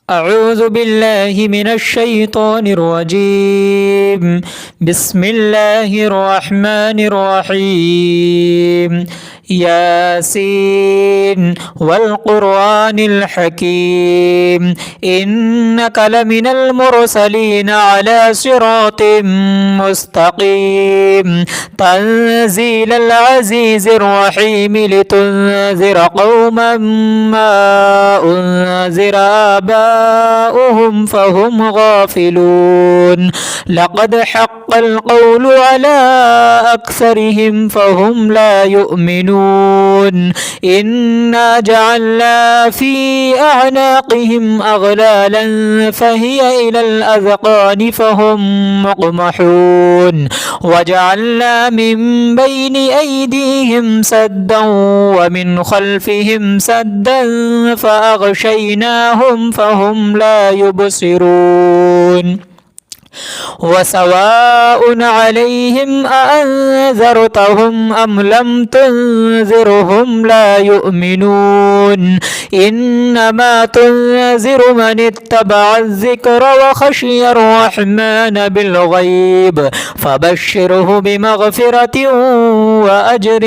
أعوذ بالله من الشيطان الرجيم. بسم الله الرحمن الرحيم. ياسين والقرآن الحكيم إنك لمن المرسلين على صراط مستقيم تنزيل العزيز الرحيم لتنذر قوما ما أنذر آباؤهم فهم غافلون لقد حق القول على أكثرهم فهم لا يؤمنون إنا جعلنا في أعناقهم أغلالا فهي إلى الأذقان فهم مقمحون وجعلنا من بين أيديهم سدا ومن خلفهم سدا فأغشيناهم فهم لا يبصرون وسواء عليهم أأنذرتهم أم لم تنذرهم لا يؤمنون إنما تنذر من اتبع الذكر وخشي الرحمن بالغيب فبشره بمغفرة وأجر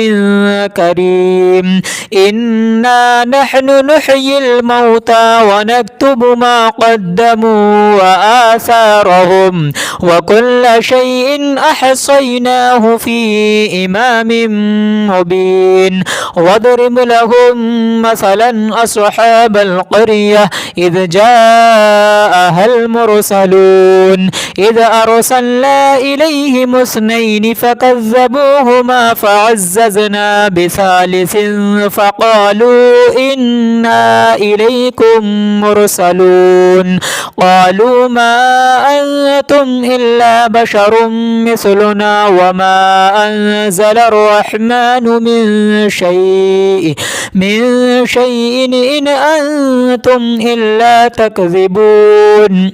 كريم إنا نحن نحيي الموتى ونكتب ما قدموا وآثارهم وكل شيء أحصيناه في إمام مبين واضرب لهم مثلا أصحاب القرية إذ جاءها المرسلون إذ أرسلنا إليهم اثنين فكذبوهما فعززنا بثالث فقالوا إنا إليكم مرسلون قالوا ما أنتم إلا بشر مثلنا وما أنزل الرحمن من شيء إن أنتم إلا تكذبون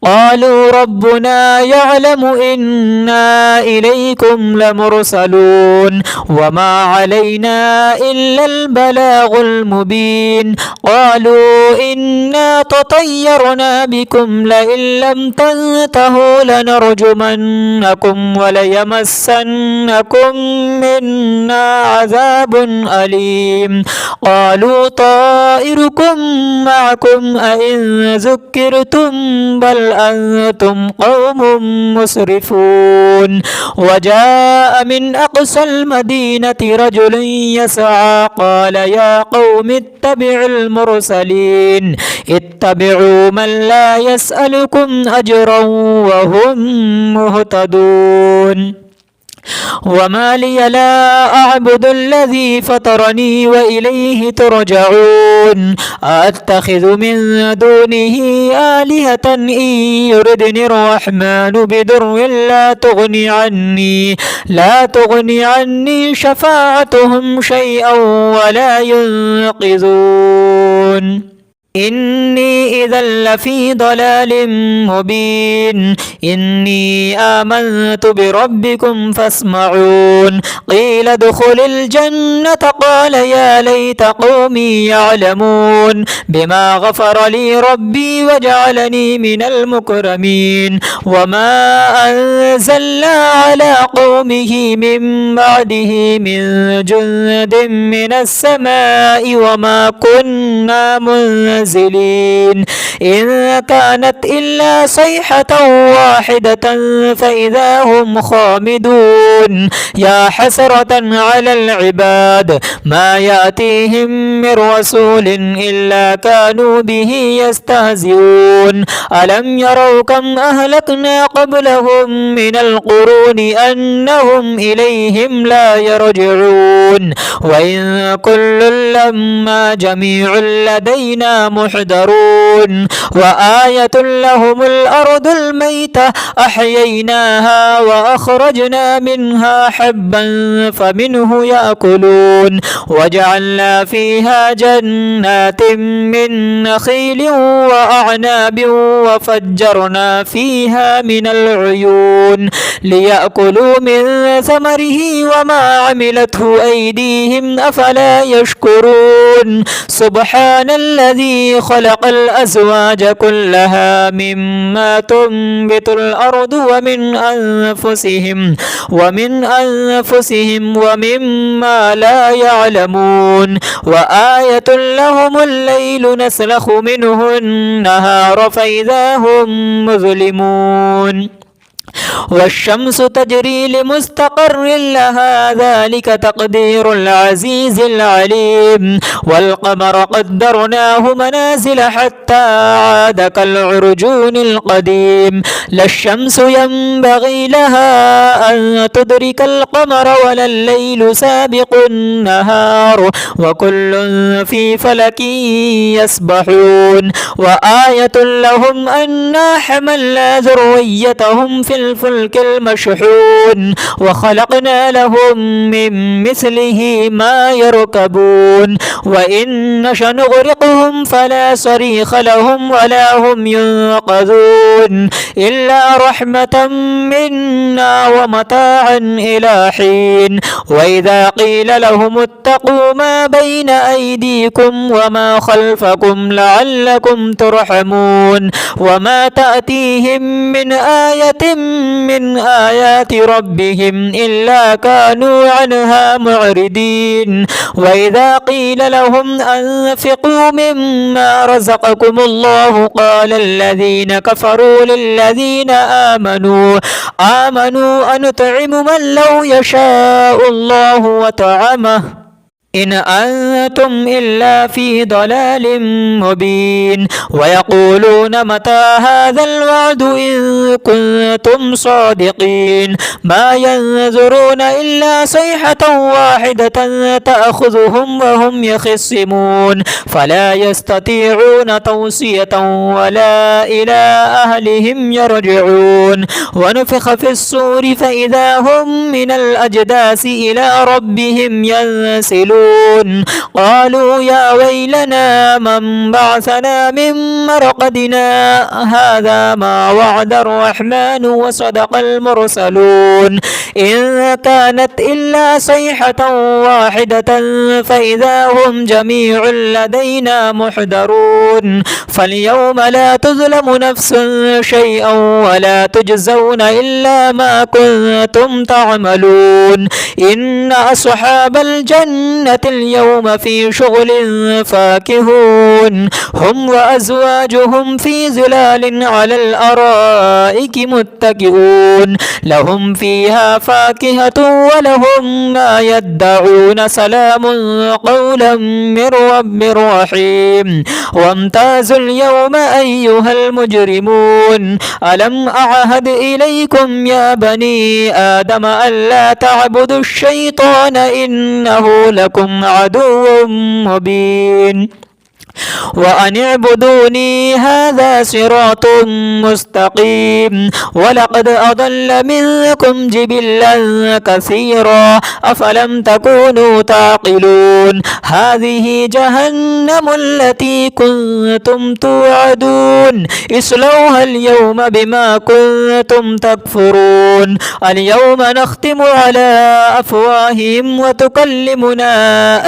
قالوا ربنا يعلم إنا إليكم لمرسلون وما علينا إلا البلاغ المبين قالوا إنا تطيرنا بكم لئن لم تنتهوا لنرجمنكم وليمسنكم منا عذاب أليم قالوا طائركم معكم أئن ذكرتم بل أنتم قوم مسرفون وجاء من أقصى المدينة رجل يسعى قال يا قوم اتبعوا المرسلين اتبعوا من لا يسألكم أجرا وهم مهتدون وما لي لا أعبد الذي فطرني وإليه ترجعون أتخذ من دونه آلهة إن يردني الرحمن بضر لا تغني عني شفاعتهم شيئا ولا ينقذون إني إذا لفي ضلال مبين إني آمنت بربكم فاسمعون قيل ادخل الجنة قال يا ليت قومي يعلمون بما غفر لي ربي وجعلني من المكرمين وما أنزلنا على قومه من بعده من جند من السماء وما كنا منزلين إن كانت إلا صيحة واحدة فإذا هم خامدون يا حسرة على العباد ما يأتيهم من رسول إلا كانوا به يستهزئون ألم يروا كم أهلكنا قبلهم من القرون أنهم إليهم لا يرجعون وإن كل لما جميع لدينا محضرون وآية لهم الأرض الميتة أحييناها وأخرجنا منها حبا فمنه يأكلون وجعلنا فيها جنات من نخيل وأعناب وفجرنا فيها من العيون ليأكلوا من ثمره وما عملته أيديهم أفلا يشكرون سبحان الذي الذي خلق الأزواج كلها مما تنبت الأرض ومن أنفسهم ومما لا يعلمون وآية لهم الليل نسلخ منه النهار فإذا هم مظلمون والشمس تجري لمستقر لها ذلك تقدير العزيز العليم والقمر قدرناه منازل حتى عاد كالعرجون القديم لا الشمس ينبغي لها أن تدرك القمر ولا الليل سابق النهار وكل في فلك يسبحون وآية لهم أنا حملنا ذريتهم في الفلك المشحون وخلقنا لهم من مثله ما يركبون وإن نشأ نغرقهم فلا صريخ لهم ولا هم ينقذون إلا رحمة منا ومتاعا إلى حين وإذا قيل لهم اتقوا ما بين أيديكم وما خلفكم لعلكم ترحمون وما تأتيهم من آية من آيات ربهم إلا كانوا عنها معرضين وإذا قيل لهم أنفقوا مما رزقكم الله قال الذين كفروا للذين آمنوا أنطعم من لو يشاء الله وطعمه إن أنتم إلا في ضلال مبين ويقولون متى هذا الوعد إن كنتم صادقين ما ينظرون إلا صيحة واحدة تأخذهم وهم يخصمون فلا يستطيعون توصية ولا إلى أهلهم يرجعون ونفخ في الصور فإذا هم من الأجداث إلى ربهم ينسلون قالوا يا ويلنا من بعثنا من مرقدنا هذا ما وعد الرحمن وصدق المرسلون إن كانت إلا صيحة واحدة فإذا هم جميع لدينا محضرون فاليوم لا تظلم نفس شيئا ولا تجزون إلا ما كنتم تعملون إن أصحاب الجنة اليوم في شغل فاكهون هم وأزواجهم في ظلال على الأرائك متكئون لهم فيها فاكهة ولهم ما يدعون سلام قولا من رب رحيم وامتازوا اليوم أيها المجرمون ألم أعهد إليكم يا بني آدم ألا تعبدوا الشيطان إنه لكم عدو مبين وأن اعبدوني هذا صراط مستقيم ولقد أضل منكم جبلا كثيرا أفلم تكونوا تعقلون هذه جهنم التي كنتم توعدون اصلوها اليوم بما كنتم تكفرون اليوم نختم على أفواههم وتكلمنا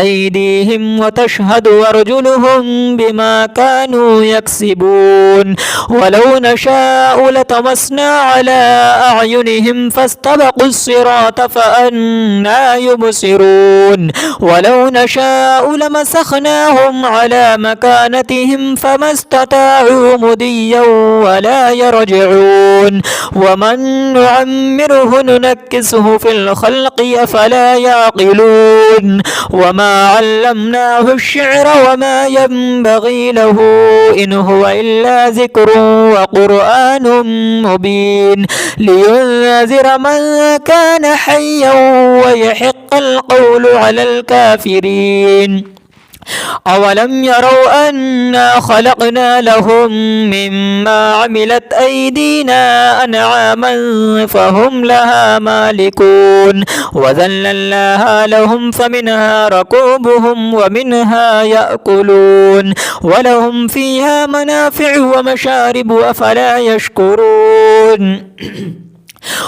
أيديهم وتشهد أرجلهم بما كانوا يكسبون ولو نشاء لطمسنا على أعينهم فاستبقوا الصراط فأنى يبصرون ولو نشاء لمسخناهم على مكانتهم فما استطاعوا مضيا ولا يرجعون ومن نعمره ننكسه في الخلق أفلا يعقلون وما علمناه الشعر وما ينبغي له إن هو إلا ذكر وقرآن مبين لينذر من كان حيا ويحق القول على الكافرين أولم يروا أنا خلقنا لهم مما عملت أيدينا أنعاما فهم لها مالكون وذللناها لهم فمنها ركوبهم ومنها يأكلون ولهم فيها منافع ومشارب أفلا يشكرون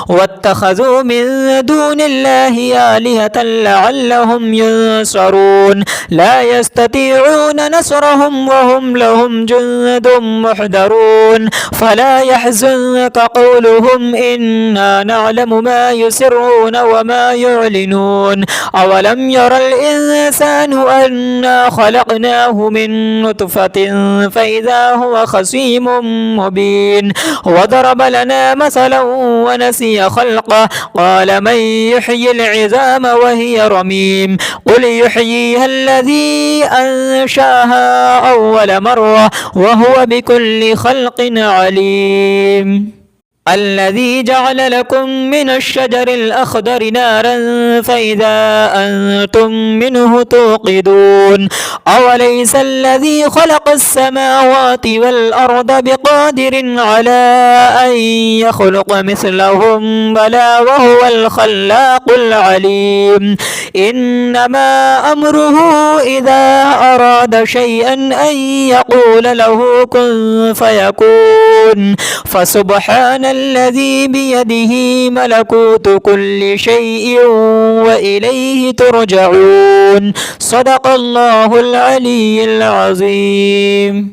واتخذوا من دون الله آلهة لعلهم ينصرون لا يستطيعون نصرهم وهم لهم جند محضرون فلا يحزنك قولهم إنا نعلم ما يسرون وما يعلنون أولم ير الإنسان أنا خلقناه من نطفة فإذا هو خصيم مبين وضرب لنا مثلا ونسي خلقه قال من يحيي العظام وهي رميم قل يحييها الذي أنشاها أول مرة وهو بكل خلق عليم الذي جعل لكم من الشجر الأخضر نارا فإذا أنتم منه توقدون أوليس الذي خلق السماوات والأرض بقادر على أن يخلق مثلهم بلى وهو الخلاق العليم إنما أمره إذا أراد شيئا أن يقول له كن فيكون فسبحان الذي بيده ملكوت كل شيء وإليه ترجعون صدق الله العلي العظيم.